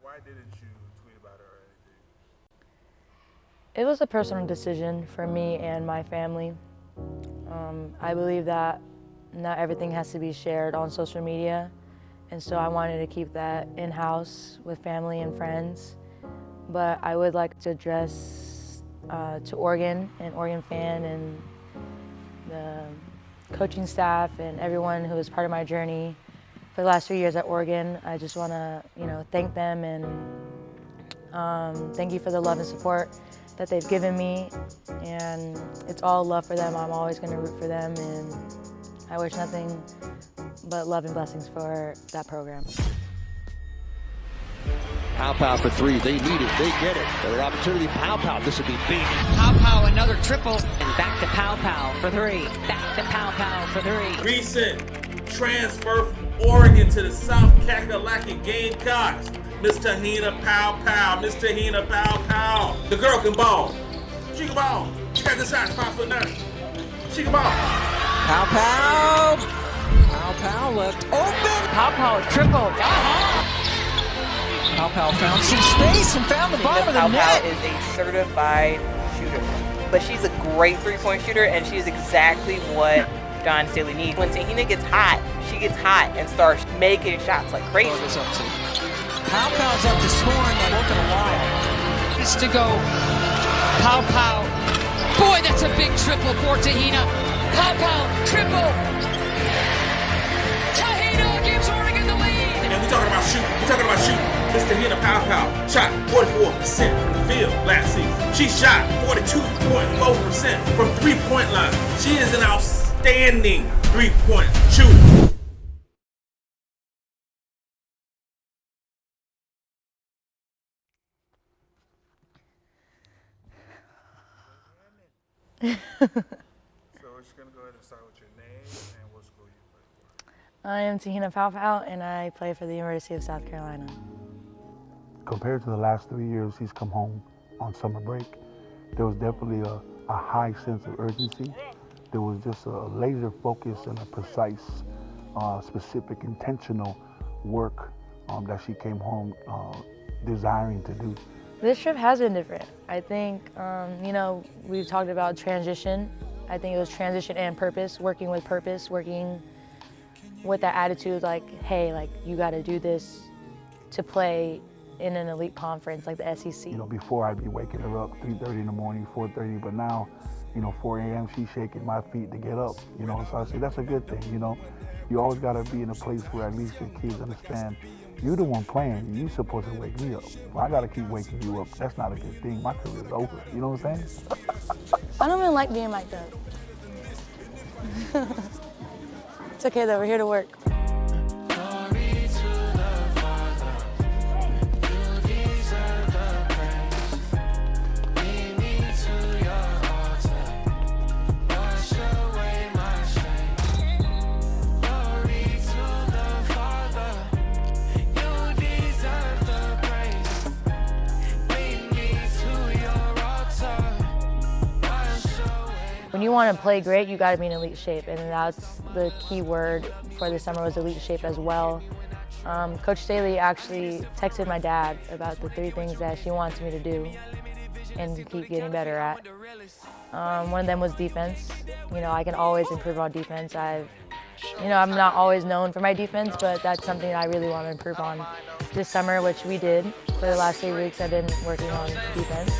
Why didn't you tweet about her or anything? It was a personal decision for me and my family. I believe that not everything has to be shared on social media, and so I wanted to keep that in-house with family and friends. But I would like to address to Oregon and Oregon fan and the coaching staff and everyone who was part of my journey for the last 3 years at Oregon. I just want to, thank them and thank you for the love and support that they've given me. And it's all love for them. I'm always going to root for them, and I wish nothing but love and blessings for that program. Paopao for three. They need it. They get it. Another opportunity. Paopao. This would be big. Paopao, another triple. And back to Paopao for three. Back to Paopao for three. Recent transfer from Oregon to the South Carolina Gamecocks. Miss Te-Hina Paopao. Miss Te-Hina Paopao. The girl can ball. She can ball. She got the size, 5'9". She can ball. Paopao. Paopao left open. Paopao, triple. Paopao found some space and found the bottom of the net. Paopao is a certified shooter, but she's a great three-point shooter, and she's exactly what John Staley needs. When Te-Hina gets hot, she gets hot and starts making shots like crazy. Paopau's up to scoring like working a while. It's to go. Paopao. Boy, that's a big triple for Te-Hina. Paopao, triple. Te-Hina gives Oregon the lead. And we're talking about shooting. We're talking about shooting. Miss Te-Hina Paopao shot 44% from the field last season. She shot 42.4% from three-point line. She is an outstanding three-point shooter. So we're just going to go ahead and start with your name and what school you play for. I am Te-Hina Paopao, and I play for the University of South Carolina. Compared to the last 3 years he's come home on summer break, there was definitely a high sense of urgency. There was just a laser focus and a precise, specific, intentional work that she came home desiring to do. This trip has been different. I think, we've talked about transition. I think it was transition and purpose, working with that attitude, like, hey, like, you got to do this to play in an elite conference like the SEC. Before I'd be waking her up 3:30 in the morning, 4:30, but now, 4 a.m. she's shaking my feet to get up, So I say that's a good thing, You always got to be in a place where at least your kids understand you're the one playing. You're supposed to wake me up. Well, I got to keep waking you up. That's not a good thing. My career's over. You know what I'm saying? I don't even like being mic'd up. It's okay though, we're here to work. When you want to play great, you got to be in elite shape, and that's the key word for this summer was elite shape as well. Coach Staley actually texted my dad about the 3 things that she wants me to do and keep getting better at. One of them was defense. I can always improve on defense. I'm not always known for my defense, but that's something I really want to improve on this summer, which we did. For the last 3 weeks, I've been working on defense.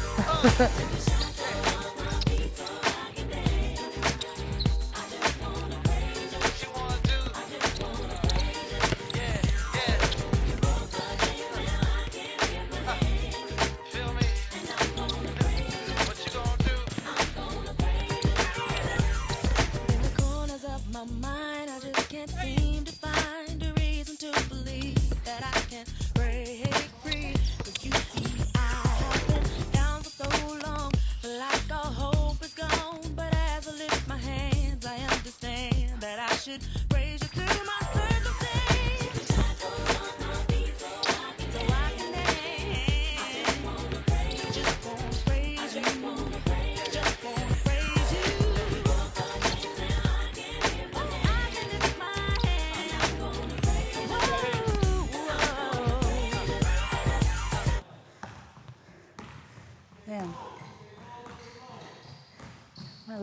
Break free, 'cause you see I have been down for so long.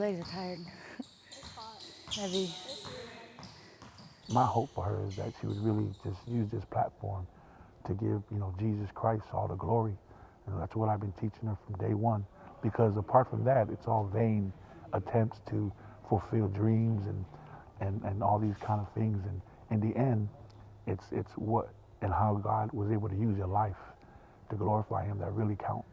legs are tired. Heavy. My hope for her is that she would really just use this platform to give, Jesus Christ all the glory. And that's what I've been teaching her from day one. Because apart from that, it's all vain attempts to fulfill dreams and all these kind of things. And in the end, it's what and how God was able to use your life to glorify Him that really counts.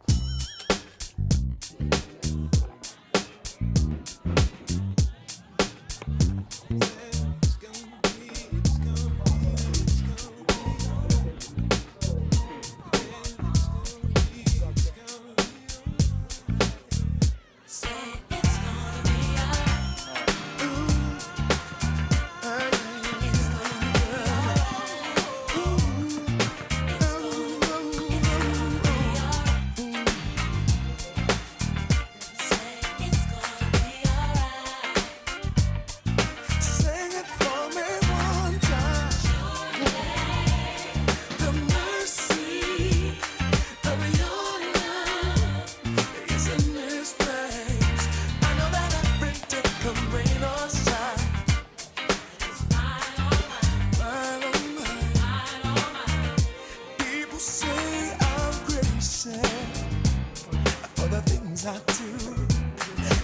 I do,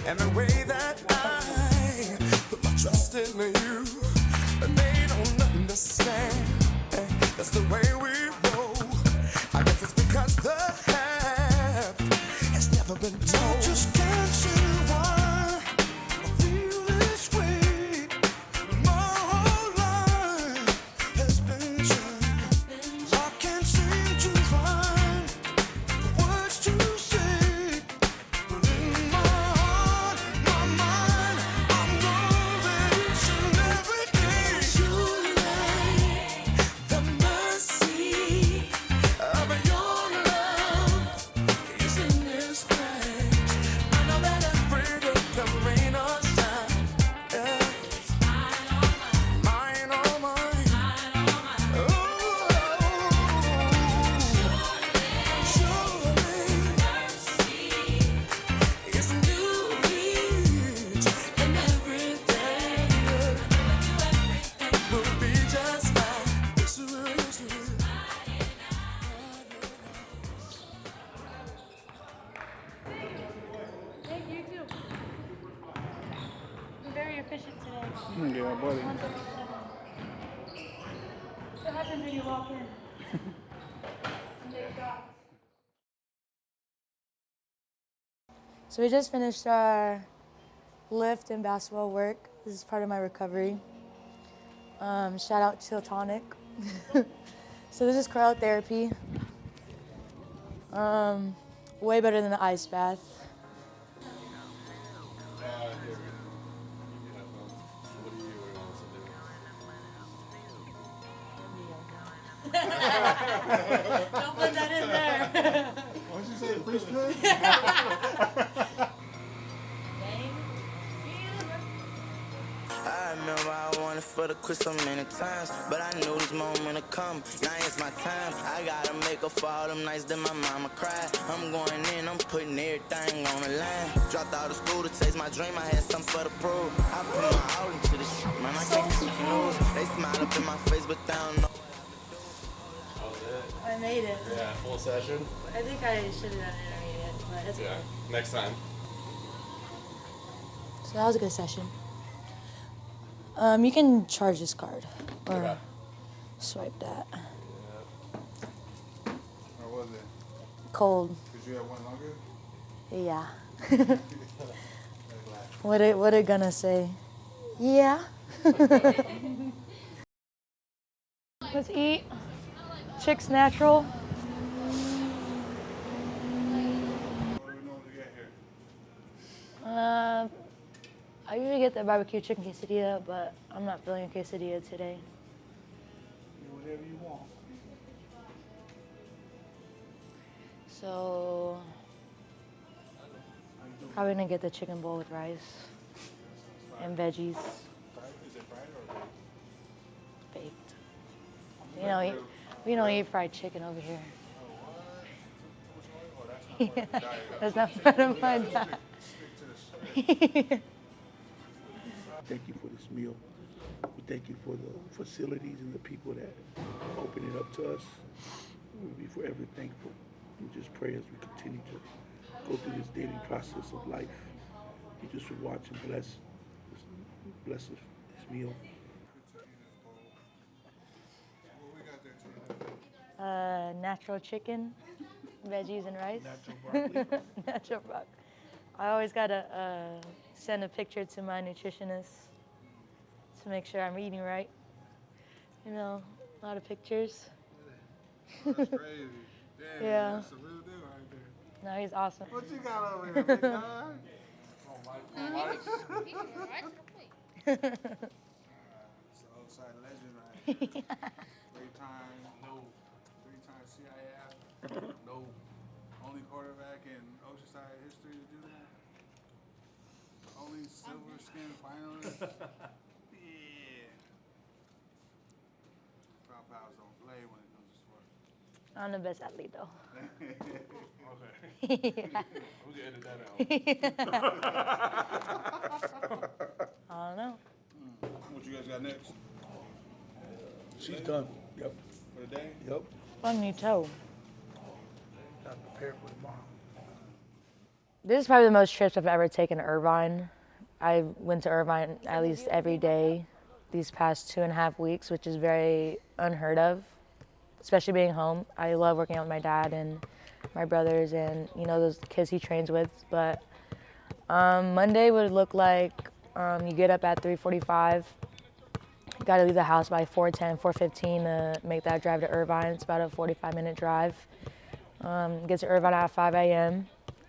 and the way that I put my trust in you, but they don't understand. That's the way we roll. I guess it's because the half has never been told. I just can't see why I feel this way. My whole life has been changed. I can't seem to find the words to say. Yeah, buddy. What happens when you walk in? So we just finished our lift and basketball work. This is part of my recovery. Shout out Chill Tonic. So this is cryotherapy. Way better than the ice bath. Don't put that in there. Why'd you say priesthood? I remember I wanted for the quit so many times, but I knew this moment would come. Now it's my time. I gotta make up for all them nights that my mama cried. I'm going in, I'm putting everything on the line. Dropped out of school to chase my dream. I had something for the proof. I put my all into this shit, man. I can't fucking lose. They smile up in my face, but they don't know. I made it. Yeah, full session. I think I should have done intermediate, but it's okay. Next time. So that was a good session. You can charge this card or swipe that. Or was it? Cold. Did you have one longer? Yeah. What it gonna say? Yeah. Let's eat. Chick's Natural. I usually get the barbecue chicken quesadilla, but I'm not feeling a quesadilla today. Whatever you want. So, probably gonna get the chicken bowl with rice and veggies. Is it fried or baked? Baked. We don't eat fried chicken over here. Oh, that's not part of the diet. That's not part of my diet. Stick to the Thank you for this meal. We thank you for the facilities and the people that open it up to us. We'll be forever thankful. And just pray as we continue to go through this daily process of life. You just would watch and bless this meal. What we got there, Te-Hina? Natural chicken, veggies and rice. Natural broccoli. Natural broccoli. I always gotta send a picture to my nutritionist to make sure I'm eating right. You know, a lot of pictures. That's crazy. Damn, Yeah. That's a real deal right there. No, he's awesome. What you got over here, big guy? It's an outside legend right here. Three-time CIF. No. Only quarterback in Oceanside history to do that. Only silver skin finalist. Yeah. Paopao don't play when it comes to sports. I'm the best athlete though. Okay. Yeah. We can edit that out. I don't know. What you guys got next? She's done. Yep. For the day? Yep. Funny toe. Got prepared for tomorrow. This is probably the most trips I've ever taken to Irvine. I went to Irvine at least every day these past 2.5 weeks, which is very unheard of, especially being home. I love working out with my dad and my brothers and, you know, those kids he trains with. But Monday would look like you get up at 3:45. Got to leave the house by 4:10, 4:15 to make that drive to Irvine. It's about a 45-minute drive. Get to Irvine at 5 a.m.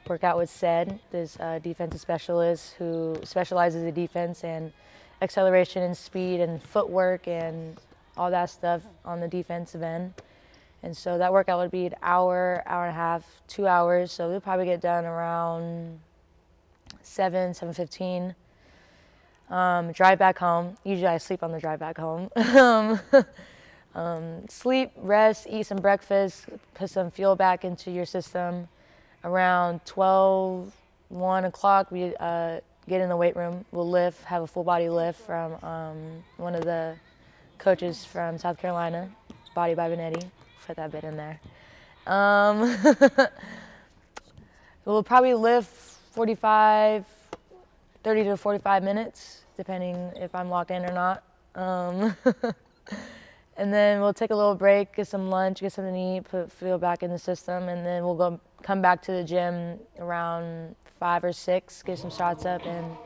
Work out with Sed, this defensive specialist who specializes in defense and acceleration and speed and footwork and all that stuff on the defensive end. And so that workout would be an hour, hour and a half, 2 hours. So we'll probably get done around 7:15. Drive back home. Usually I sleep on the drive back home. Sleep, rest, eat some breakfast, put some fuel back into your system. Around 12, 1 o'clock, we get in the weight room. We'll lift, have a full body lift from one of the coaches from South Carolina, Body by Benetti. Put that bit in there. We'll probably lift 30 to 45 minutes, depending if I'm locked in or not. And then we'll take a little break, get some lunch, get something to eat, put fuel back in the system, and then we'll come back to the gym around 5 or 6, get some shots up, and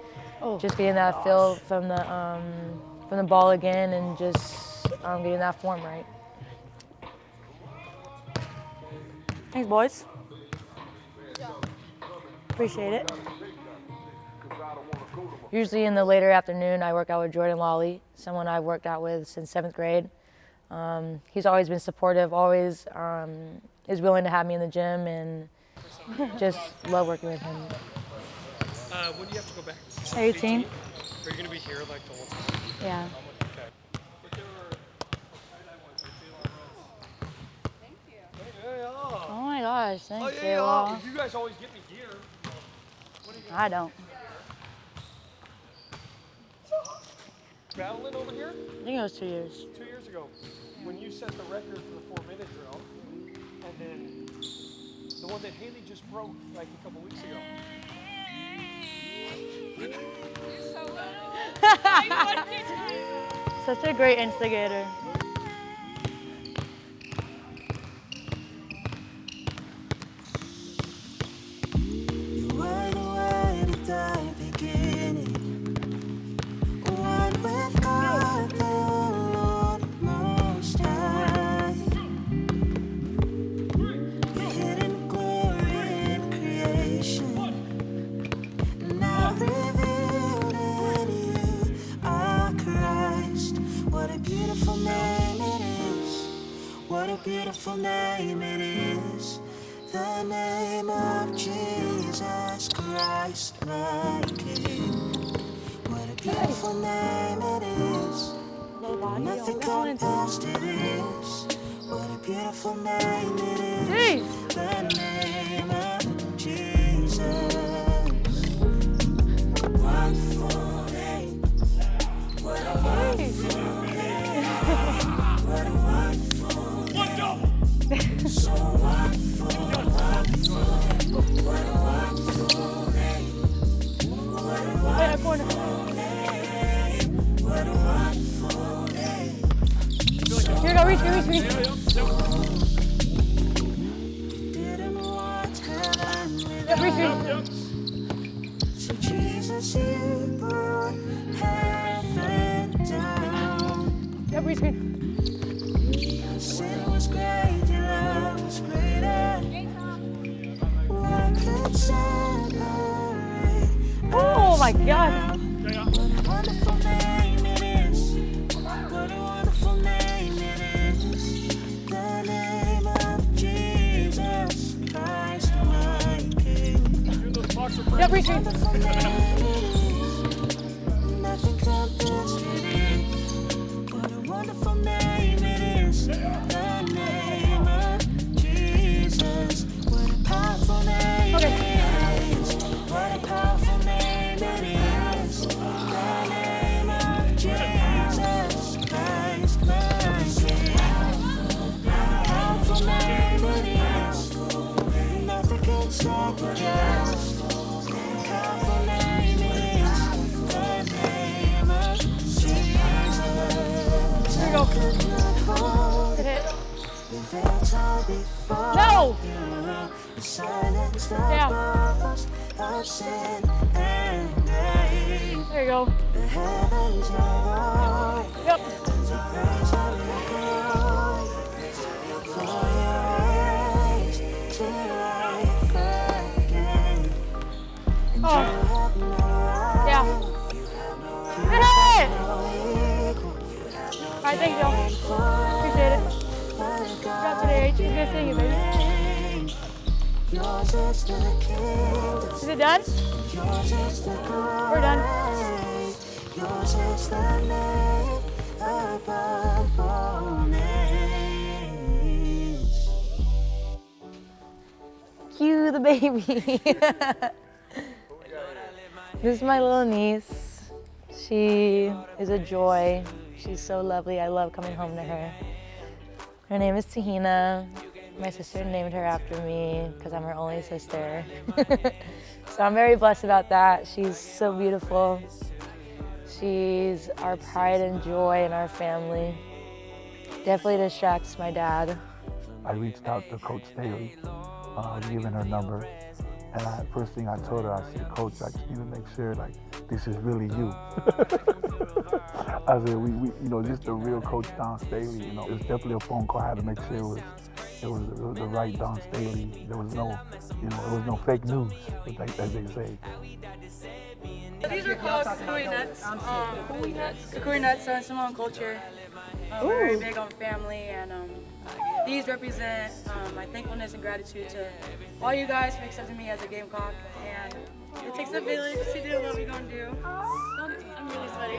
just getting that feel from the ball again, and just getting that form right. Thanks, boys. Appreciate it. Usually in the later afternoon, I work out with Jordan Lawley, someone I've worked out with since 7th grade. He's always been supportive, always is willing to have me in the gym, and just love working with him. When do you have to go back? 18. Are you going to be here like the whole time? Yeah. Okay. Oh my gosh, thanks, Oh, J-Law. you guys always get me gear. I don't. Battling over here? I think it was 2 years. 2 years ago, when you set the record for the 4-minute drill, and then the one that Haley just broke like a couple weeks ago. Such a great instigator. Beautiful name it is, the name of Jesus Christ, my King. What a beautiful name it is, nothing compares to this. What a beautiful name it is, the name of Jesus. Wonderful name, Hey, corner. Here we go, reach. Yep, reach. So Jesus, you brought heaven down. Yep, reach. Sin was great, your love was greater. What could separate? Oh my God. What a wonderful name it is. What a wonderful name it is. The name of Jesus Christ, my King. Yep, reach. Wonderful name it is. Nothing compares to this. What a wonderful name it is. The name of Jesus. What a powerful name it is. What a powerful name it is. The name of Jesus Christ, my King. What a powerful name it is. Nothing can second guess. Powerful name it is. The name of Jesus. Here we go. Hit it. No! Down. There you go. Yep. Oh. Yeah. Hit it! All right, thank you, Joe. Appreciate it. Got today. It's good seeing you, baby. Is it done? We're done. Cue the baby. This is my little niece. She is a joy. She's so lovely. I love coming home to her. Her name is Te-Hina. My sister named her after me because I'm her only sister. So I'm very blessed about that. She's so beautiful. She's our pride and joy in our family. Definitely distracts my dad. I reached out to Coach Staley, giving her number. And first thing I told her, I said, Coach, I just need to make sure, like, this is really you. I said, we just the real Coach Don Staley, It was definitely a phone call. I had to make sure it was the right Don Staley. There was no, there was no fake news, as they say. These are called Kukui nuts. Kukui nuts are Samoan culture. We're very big on family, and these represent my thankfulness and gratitude to all you guys for accepting me as a Gamecock. And it takes a village to do what we're gonna do. I'm really sweaty,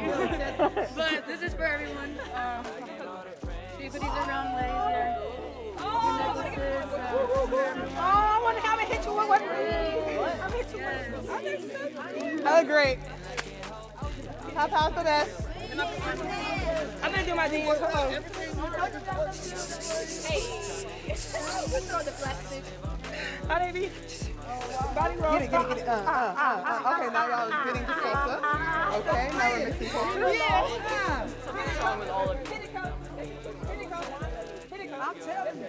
but this is for everyone. So you put these around legs here. I want to have a hit you one way. Oh, great. How powerful this? I'm gonna do my thing. Hey. Throw the plastic. How they be? Body roll. Get it. Okay, now y'all getting closer. Okay, now we're mixing closer. Yeah. Hit it, come. I'm telling you.